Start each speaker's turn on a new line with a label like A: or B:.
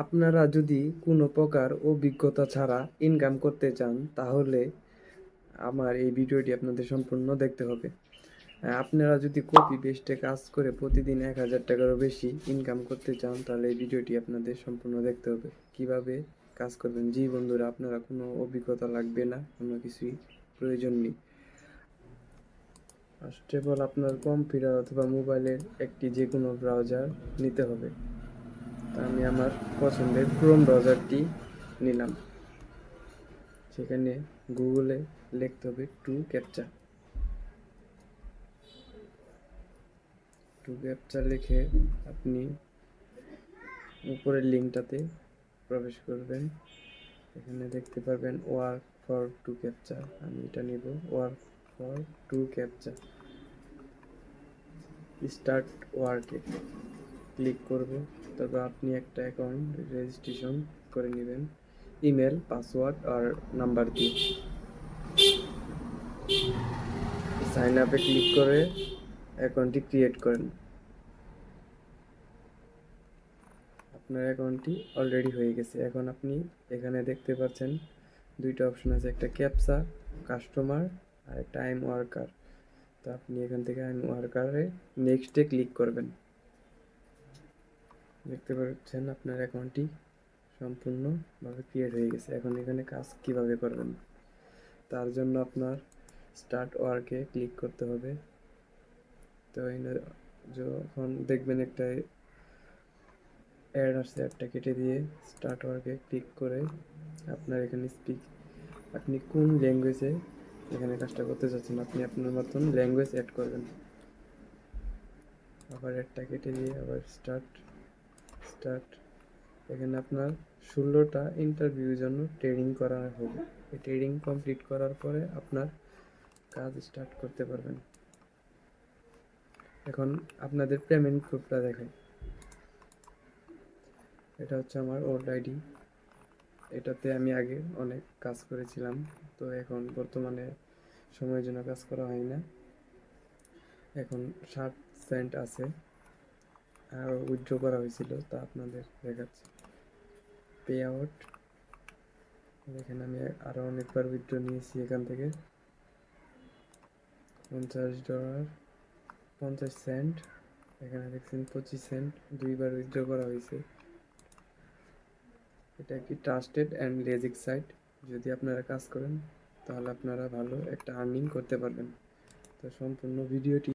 A: আপনারা যদি কোনো প্রকার অভিজ্ঞতা ছাড়া ইনকাম করতে চান তাহলে আমার এই ভিডিওটি আপনাদের সম্পূর্ণ দেখতে হবে। আপনারা যদি কপি পেস্টে কাজ করে প্রতিদিন 1000 টাকারও বেশি ইনকাম করতে চান তাহলে এই ভিডিওটি আপনাদের সম্পূর্ণ দেখতে হবে। কিভাবে কাজ করবেন? জি বন্ধুরা, আপনারা কোনো অভিজ্ঞতা লাগবে না, কোনো কিছুই প্রয়োজন নেই। ফার্স্ট অফ অল আপনার কম্পিউটার অথবা মোবাইলের একটি যে কোনো ব্রাউজার নিতে হবে। তা আমি আমার পছন্দের ক্রোম ব্রাউজারটি নিলাম। সেখানে গুগলে লিখতে হবে টু ক্যাপচা লিখে আপনি উপরের লিঙ্কটাতে প্রবেশ করবেন। এখানে দেখতে পারবেন ওয়ার্ক ফর টু ক্যাপচা। আমি এটা নিব, work for two captcha. Start ওয়ার্কে ক্লিক করব। তারপর আপনি একটা অ্যাকাউন্ট রেজিস্ট্রেশন করে নেবেন ইমেল, পাসওয়ার্ড আর নাম্বার দিয়ে। সাইন আপে ক্লিক করে অ্যাকাউন্টটি ক্রিয়েট করেন। আপনার অ্যাকাউন্টটি অলরেডি হয়ে গেছে। এখন আপনি এখানে দেখতে পাচ্ছেন দুইটা অপশন আছে, একটা ক্যাপচা কাস্টমার আর একটা আই এম ওয়ার্কার। তো আপনি এখান থেকে আই এম ওয়ার্কারে নেক্সটে ক্লিক করবেন। দেখতে পাচ্ছেন আপনার অ্যাকাউন্টটি সম্পূর্ণভাবে ক্রিয়েট হয়ে গেছে। এখন এখানে কাজ কিভাবে করবেন তার জন্য আপনার স্টার্ট ওয়ার্কে ক্লিক করতে হবে। তো যখন দেখবেন একটা অ্যাড আসছে, অ্যাডটা কেটে দিয়ে স্টার্ট ওয়ার্কে ক্লিক করে আপনার এখানে আপনি কোন ল্যাঙ্গুয়েজে এখানে কাজটা করতে চাচ্ছেন আপনি আপনার মতন ল্যাঙ্গুয়েজ অ্যাড করবেন। আবার অ্যাডটা কেটে দিয়ে আবার স্টার্ট। এখানে আপনার 16টা ইন্টারভিউর জন্য ট্রেনিং করা হবে। এই ট্রেনিং কমপ্লিট করার পরে আপনার কাজ স্টার্ট করতে পারবেন। এখন আপনাদের পেমেন্ট প্রুফটা দেখাই। এটা হচ্ছে আমার ওল্ড আইডি। এটাতে আমি আগে অনেক কাজ করেছিলাম, তো এখন বর্তমানে সময়ের জন্য কাজ করা হয় না। এখন 60 সেন্ট আছে, আর উইথড্র করা হয়েছিল, তা আপনাদের দেখাচ্ছি। পে আউট, এখানে আমি আরও অনেকবার উইথড্র নিয়েছি। এখান থেকে $50 50 সেন্ট, এখানে দেখছেন 25 সেন্ট, দুইবার উইথড্র করা হয়েছে। এটা একটি ট্রাস্টেড অ্যান্ড লেজিক সাইট। যদি আপনারা কাজ করেন তাহলে আপনারা ভালো একটা আর্নিং করতে পারবেন। তো সম্পূর্ণ ভিডিওটি